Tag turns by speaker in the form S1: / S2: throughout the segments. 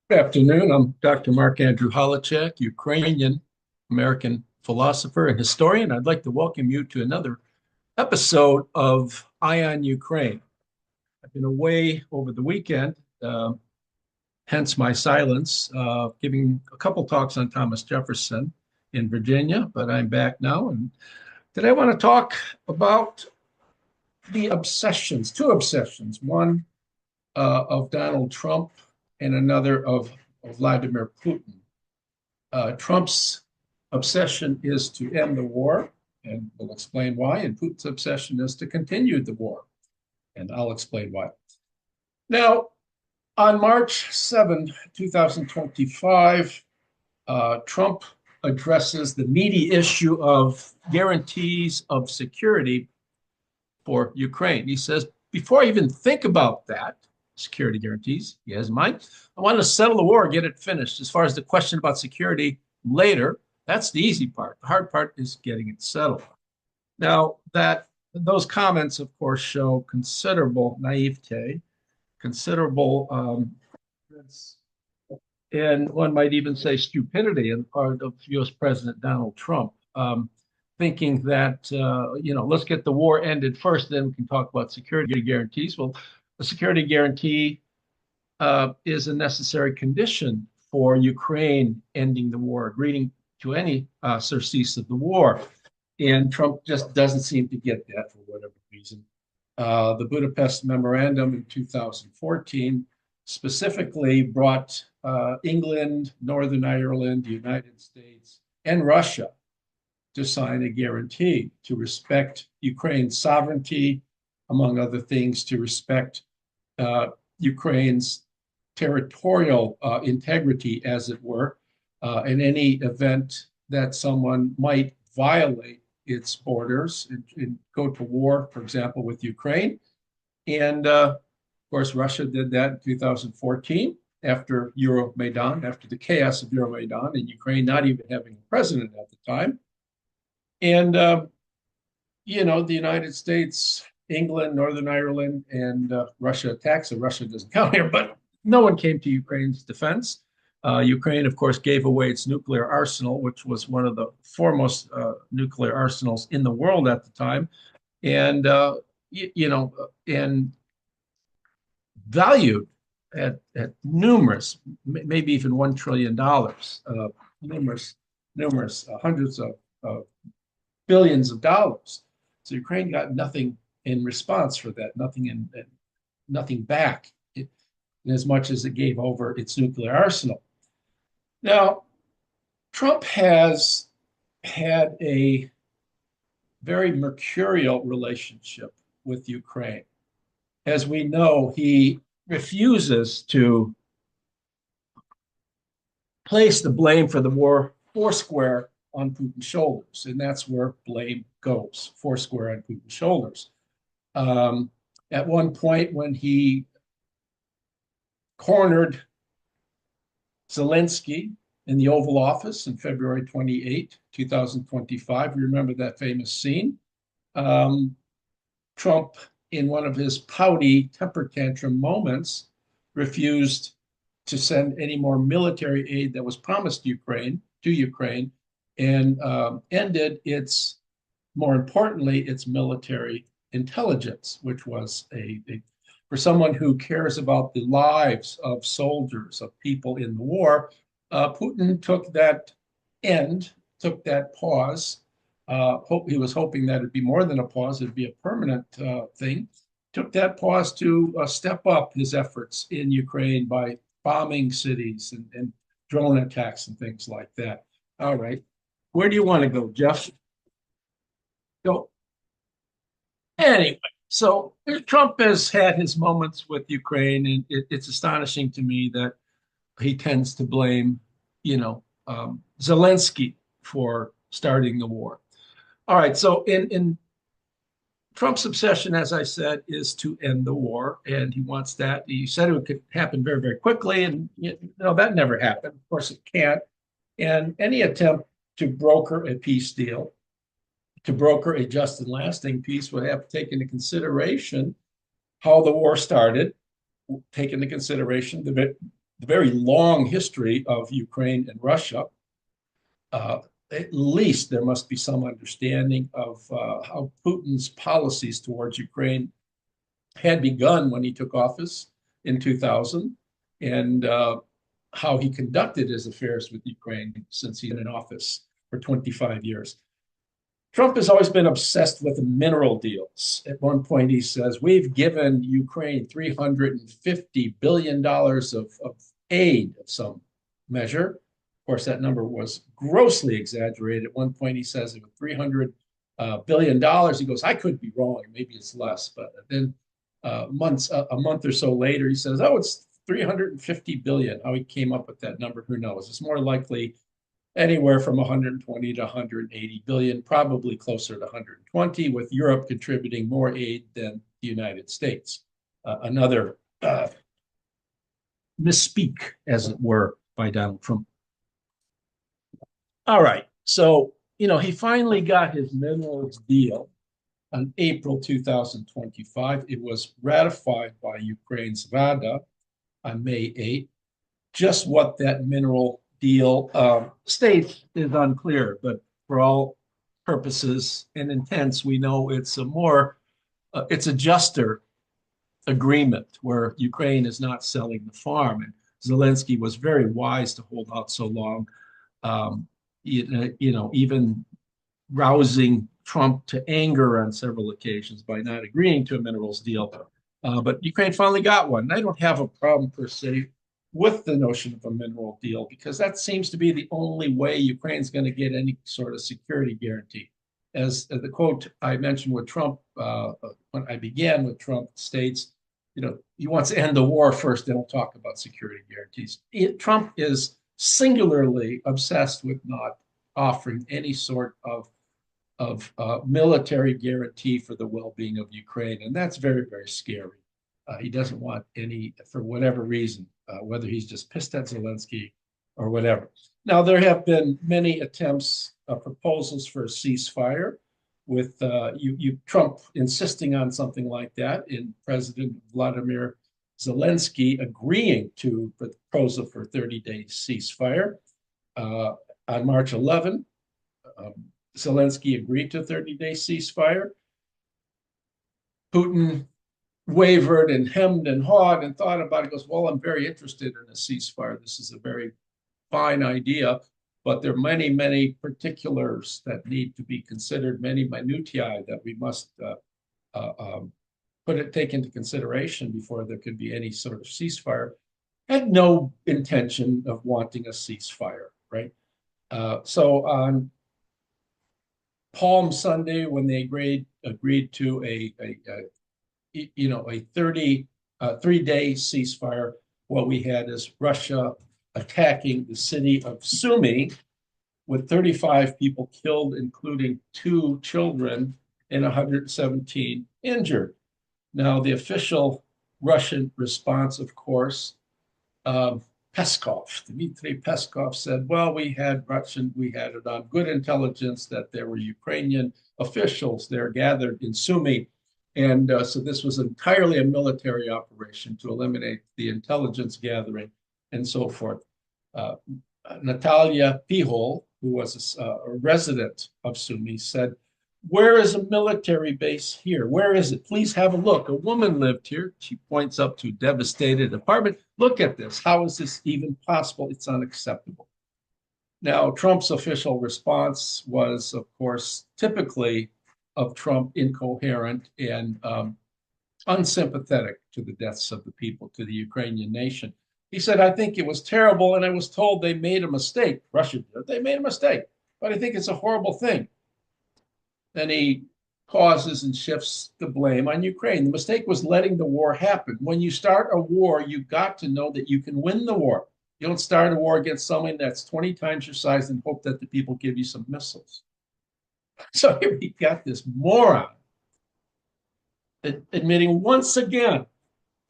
S1: Good afternoon. I'm Dr. Mark Andrew Holacek, Ukrainian American philosopher and historian. I'd like to welcome you to another episode of Eye on Ukraine. I've been away over the weekend, uh, hence my silence, giving a couple talks on Thomas Jefferson in Virginia, but I'm back now. And today I want to talk about the obsessions, two obsessions, one of Donald Trump and another of Vladimir Putin. Trump's obsession is to end the war, and we'll explain why. And Putin's obsession is to continue the war, and I'll explain why. Now, on March 7, 2025, Trump addresses the meaty issue of guarantees of security for Ukraine. He says, before I even think about that, security guarantees he has in mind, I want to settle the war, get it finished. As far as the question about security later, that's the easy part. The hard part is getting it settled. Now, that those comments, of course, show considerable naivete, considerable, and one might even say stupidity on the part of U.S. President Donald Trump, thinking that, let's get the war ended first, then we can talk about security guarantees. Well, a security guarantee is a necessary condition for Ukraine ending the war, agreeing to any surcease of the war. And Trump just doesn't seem to get that for whatever reason. The Budapest Memorandum in 2014 specifically brought England, Northern Ireland, the United States, and Russia to sign a guarantee to respect Ukraine's sovereignty, among other things, to respect Ukraine's territorial integrity, as it were, in any event that someone might violate its borders and go to war, for example, with Ukraine. And of course, Russia did that in 2014 after Euromaidan, after the chaos of Euromaidan, and Ukraine not even having a president at the time. And, the United States, England, Northern Ireland, and Russia attacked. So Russia doesn't count here, but no one came to Ukraine's defense. Ukraine, of course, gave away its nuclear arsenal, which was one of the foremost nuclear arsenals in the world at the time, and and valued at numerous, maybe even $1 trillion, numerous hundreds of billions of dollars. So Ukraine got nothing in response for that, nothing back, in as much as it gave over its nuclear arsenal. Now, Trump has had a very mercurial relationship with Ukraine. As we know, he refuses to place the blame for the war foursquare on Putin's shoulders, and that's where blame goes, foursquare on Putin's shoulders. At one point, when he cornered Zelensky in the Oval Office on February 28, 2025, you remember that famous scene. Trump, in one of his pouty temper tantrum moments, refused to send any more military aid that was promised to Ukraine, and ended more importantly, its military intelligence, which was for someone who cares about the lives of soldiers, of people in the war. Putin took that pause. He was hoping that it'd be more than a pause, it'd be a permanent thing. Took that pause to step up his efforts in Ukraine by bombing cities and drone attacks and things like that. All right. Where do you want to go, Jeff? So, anyway, so Trump has had his moments with Ukraine, and it's astonishing to me that he tends to blame, Zelensky for starting the war. All right, so in Trump's obsession, as I said, is to end the war, and he wants that. He said it could happen very, very quickly, and that never happened. Of course, it can't. And any attempt to broker a peace deal, to broker a just and lasting peace, would have to take into consideration how the war started, take into consideration the the very long history of Ukraine and Russia, uh, at least there must be some understanding of how Putin's policies towards Ukraine had begun when he took office in 2000 and how he conducted his affairs with Ukraine since he's been in office for 25 years. Trump has always been obsessed with mineral deals. At one point, he says, we've given Ukraine $350 billion of aid of some measure. Of course, that number was grossly exaggerated. At one point, he says it was $300 billion. He goes, I could be wrong. Maybe it's less. But then a month or so later, he says, oh, it's 350 billion. How he came up with that number, who knows? It's more likely anywhere from 120 to 180 billion, probably closer to 120, with Europe contributing more aid than the United States. Another misspeak, as it were, by Donald Trump. All right. So, he finally got his minerals deal on April 2025. It was ratified by Ukraine's Rada on May 8th. Just what that mineral deal states is unclear, but for all purposes and intents, we know it's it's a juster agreement where Ukraine is not selling the farm. And Zelensky was very wise to hold out so long, even rousing Trump to anger on several occasions by not agreeing to a minerals deal. But Ukraine finally got one. And I don't have a problem per se with the notion of a mineral deal because that seems to be the only way Ukraine's going to get any sort of security guarantee. As the quote I mentioned with Trump, when I began with Trump, states, he wants to end the war first, then we'll talk about security guarantees. Trump is singularly obsessed with not offering any sort of military guarantee for the well-being of Ukraine, and that's very, very scary. He doesn't want any, for whatever reason, whether he's just pissed at Zelensky or whatever. Now, there have been many attempts, proposals for a ceasefire, with Trump insisting on something like that, and President Vladimir Zelensky agreeing to the proposal for a 30-day ceasefire. On March 11, Zelensky agreed to a 30-day ceasefire. Putin wavered and hemmed and hawed and thought about it. Goes, well, I'm very interested in a ceasefire. This is a very fine idea, but there are many, many particulars that need to be considered, many minutiae that we must take into consideration before there could be any sort of ceasefire. Had no intention of wanting a ceasefire, right? So on Palm Sunday, when they agreed to a 3-day ceasefire, what we had is Russia attacking the city of Sumy with 35 people killed, including 2 children and 117 injured. Now, the official Russian response, of course, Dmitry Peskov said, well, we had it on good intelligence that there were Ukrainian officials there gathered in Sumy. And so this was entirely a military operation to eliminate the intelligence gathering and so forth. Natalia Pihol, who was a resident of Sumy, said, where is a military base here? Where is it? Please have a look. A woman lived here. She points up to a devastated apartment. Look at this. How is this even possible? It's unacceptable. Now, Trump's official response was, of course, typically of Trump, incoherent and unsympathetic to the deaths of the people, to the Ukrainian nation. He said, I think it was terrible, and I was told they made a mistake. Russia did. They made a mistake, but I think it's a horrible thing. Then he pauses and shifts the blame on Ukraine. The mistake was letting the war happen. When you start a war, you've got to know that you can win the war. You don't start a war against someone that's 20 times your size and hope that the people give you some missiles. So here we got this moron admitting once again,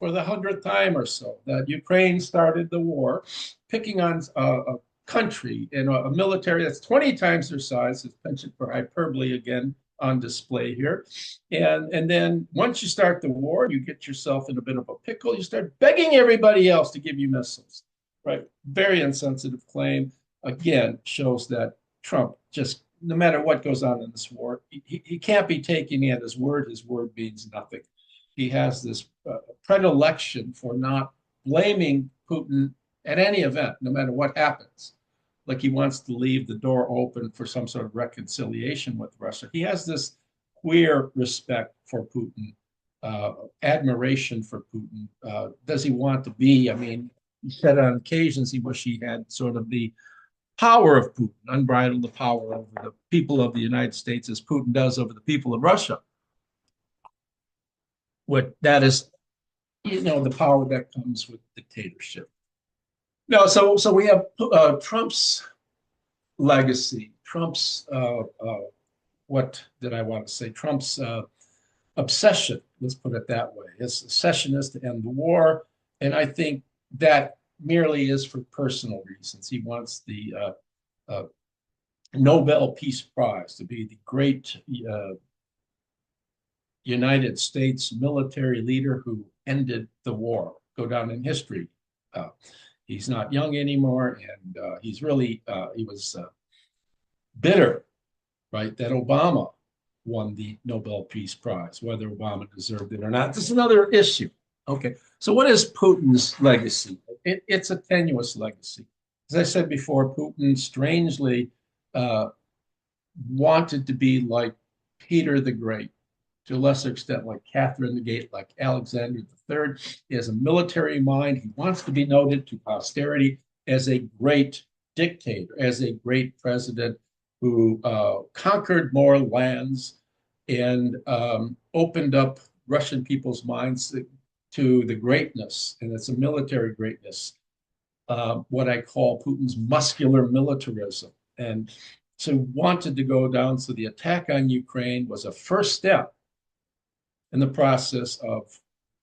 S1: for the 100th time or so, that Ukraine started the war, picking on a country and a military that's 20 times their size, is penchant for hyperbole again on display here. And then once you start the war, you get yourself in a bit of a pickle, you start begging everybody else to give you missiles. right? Very insensitive claim. Again, shows that Trump just, no matter what goes on in this war, he can't be taking it at his word. His word means nothing. He has this predilection for not blaming Putin at any event, no matter what happens. Like he wants to leave the door open for some sort of reconciliation with Russia. He has this queer respect for Putin, admiration for Putin. Does he want to be? I mean, he said on occasions he wished he had sort of the power of Putin, unbridled power over the people of the United States as Putin does over the people of Russia. What that is, the power that comes with dictatorship. No, so we have Trump's legacy, Trump's what did I want to say? Trump's obsession. Let's put it that way. His obsession is to end the war, and I think that merely is for personal reasons. He wants the Nobel Peace Prize to be the great United States military leader who ended the war, go down in history. He's not young anymore, and he's really, he was bitter, right, that Obama won the Nobel Peace Prize, whether Obama deserved it or not. This is another issue. Okay, so what is Putin's legacy? It's a tenuous legacy. As I said before, Putin strangely wanted to be like Peter the Great, to a lesser extent like Catherine the Great, like Alexander III. He has a military mind. He wants to be noted to posterity as a great dictator, as a great president who conquered more lands and opened up Russian people's minds to the greatness, and it's a military greatness, what I call Putin's muscular militarism. And so wanted to go down. So the attack on Ukraine was a first step in the process of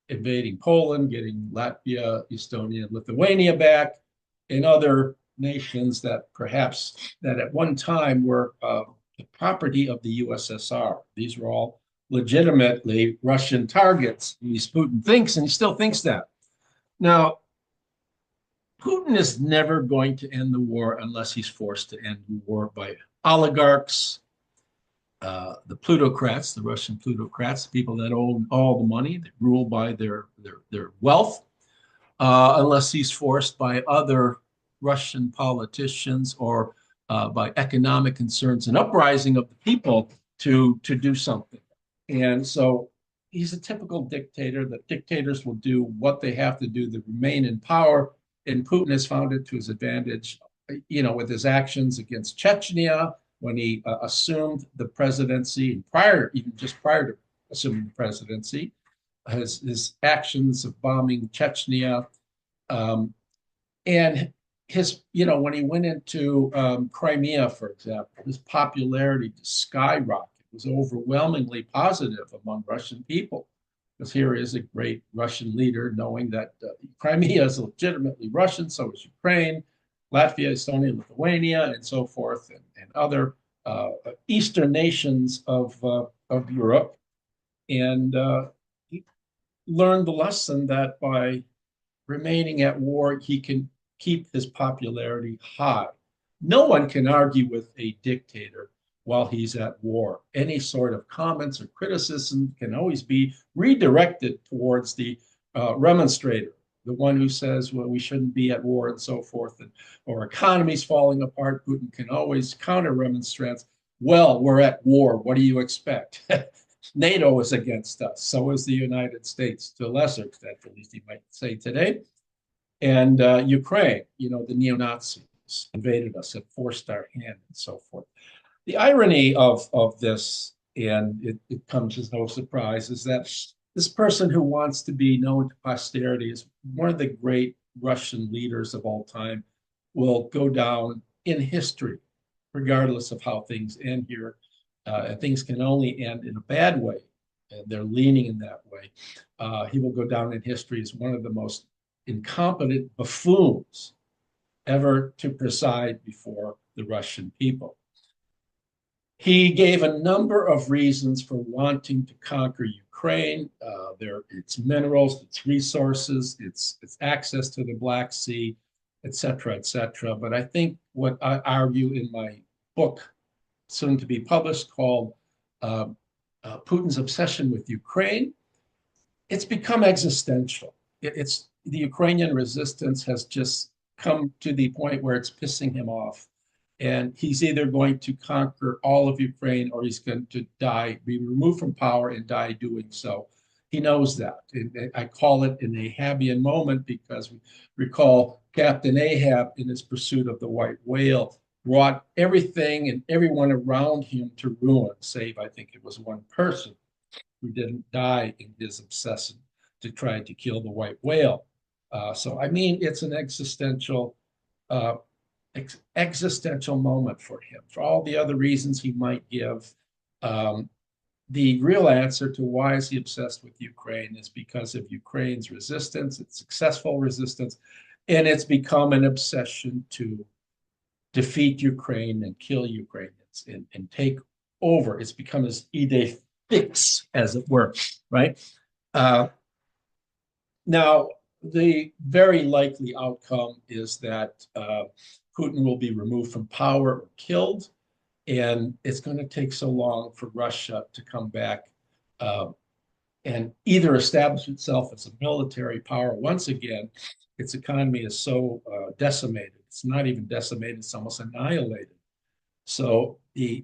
S1: invading Poland, getting Latvia, Estonia, and Lithuania back, and other nations that perhaps that at one time were the property of the USSR. These were all legitimately Russian targets. Putin thinks, and he still thinks that. Now, Putin is never going to end the war unless he's forced to end the war by oligarchs, the plutocrats, the Russian plutocrats, people that own all the money, that rule by their wealth, unless he's forced by other Russian politicians or by economic concerns and uprising of the people to do something. And so he's a typical dictator. That dictators will do what they have to do to remain in power. And Putin has found it to his advantage, with his actions against Chechnya when he assumed the presidency, and just prior to assuming the presidency, his actions of bombing Chechnya, and his, when he went into Crimea, for example, his popularity skyrocketed. It was overwhelmingly positive among Russian people, because here is a great Russian leader knowing that Crimea is legitimately Russian, so is Ukraine, Latvia, Estonia, Lithuania, and so forth, and other eastern nations of Europe. And he learned the lesson that by remaining at war, he can keep his popularity high. No one can argue with a dictator while he's at war. Any sort of comments or criticism can always be redirected towards the remonstrator, the one who says, well, we shouldn't be at war and so forth, or economy's falling apart. Putin can always counter remonstrance. Well, we're at war. What do you expect? NATO is against us. So is the United States, to a lesser extent, at least he might say today. And Ukraine, the neo-Nazis invaded us and forced our hand and so forth. The irony of this, and it comes as no surprise, is that this person who wants to be known to posterity is one of the great Russian leaders of all time, will go down in history, regardless of how things end here. Things can only end in a bad way, and they're leaning in that way. He will go down in history as one of the most incompetent buffoons ever to preside before the Russian people. He gave a number of reasons for wanting to conquer Ukraine, its minerals, its resources, its access to the Black Sea, et cetera, et cetera. But I think what I argue in my book, soon to be published, called uh, Putin's Obsession with Ukraine, it's become existential. It's the Ukrainian resistance has just come to the point where it's pissing him off. And he's either going to conquer all of Ukraine or he's going to die, be removed from power and die doing so. He knows that. I call it an Ahabian moment because we recall Captain Ahab in his pursuit of the white whale brought everything and everyone around him to ruin, save I think it was one person who didn't die in his obsession to try to kill the white whale. So I mean, it's an uh, existential moment for him. For all the other reasons he might give, um, the real answer to why is he obsessed with Ukraine is because of Ukraine's resistance, its successful resistance, and it's become an obsession to defeat Ukraine and kill Ukrainians and take over. It's become his idée fixe, as it were, right? Uh, Now, the very likely outcome is that Putin will be removed from power or killed, and it's going to take so long for Russia to come back uh, and either establish itself as a military power once again. Its economy is so decimated. It's not even decimated, it's almost annihilated. So the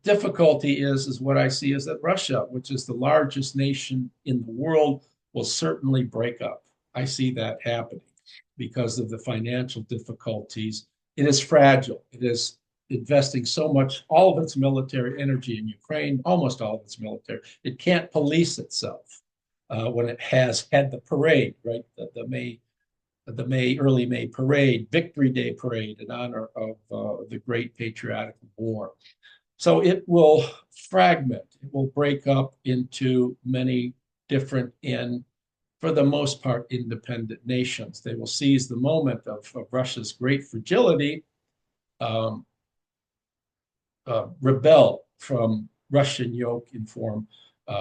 S1: difficulty is what I see is that Russia, which is the largest nation in the world, will certainly break up. I see that happening because of the financial difficulties. It is fragile. It is investing so much, all of its military energy in Ukraine, almost all of its military. It can't police itself when it has had the parade, right? Early May parade, Victory Day parade in honor of the Great Patriotic War. So it will fragment, it will break up into many different and for the most part independent nations. They will seize the moment of Russia's great fragility, um, rebel from Russian yoke in form.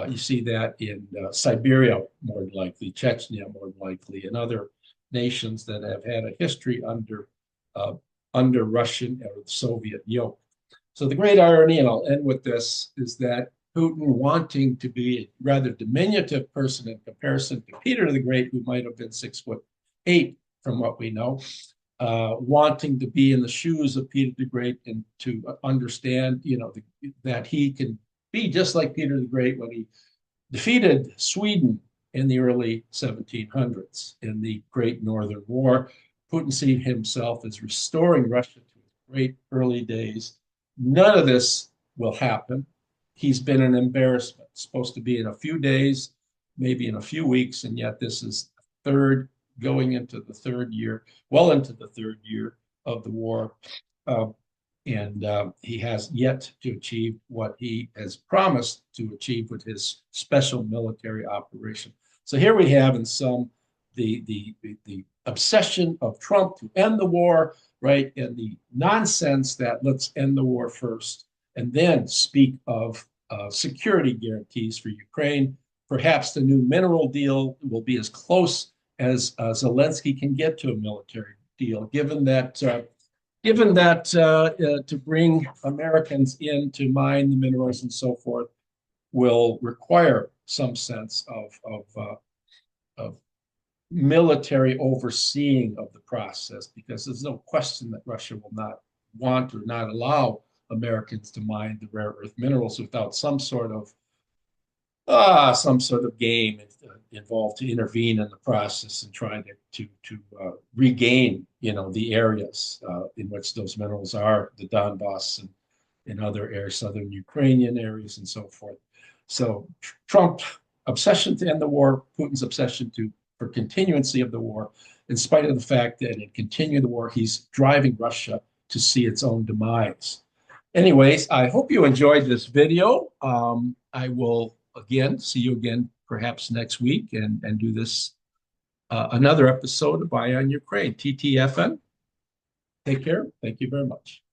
S1: You see that in Siberia, more than likely, Chechnya, more than likely, and other nations that have had a history uh, under Russian or Soviet yoke. So the great irony, and I'll end with this, is that Putin, wanting to be a rather diminutive person in comparison to Peter the Great, who might have been 6'8" from what we know, wanting to be in the shoes of Peter the Great and to understand, that he can be just like Peter the Great when he defeated Sweden in the early 1700s in the Great Northern War. Putin sees himself as restoring Russia to its great early days. None of this will happen. He's been an embarrassment. It's supposed to be in a few days, maybe in a few weeks, and yet this is third, going into the third year, well into the third year of the war. Uh, and he has yet to achieve what he has promised to achieve with his special military operation. So here we have, in sum, the obsession of Trump to end the war, right, and the nonsense that let's end the war first and then speak of security guarantees for Ukraine. Perhaps the new mineral deal will be as close as Zelensky can get to a military deal, given that to bring Americans in to mine the minerals and so forth will require some sense of military overseeing of the process, because there's no question that Russia will not want or not allow Americans to mine the rare earth minerals without some sort of game involved to intervene in the process and trying to regain, the areas in which those minerals are, the Donbass and other areas, southern Ukrainian areas, and so forth. So Trump obsession to end the war, Putin's obsession for continuancy of the war, in spite of the fact that in continuing the war, he's driving Russia to see its own demise. Anyways, I hope you enjoyed this video. I will again see you again perhaps next week and do this another episode of Eye on Ukraine, TTFN. Take care. Thank you very much.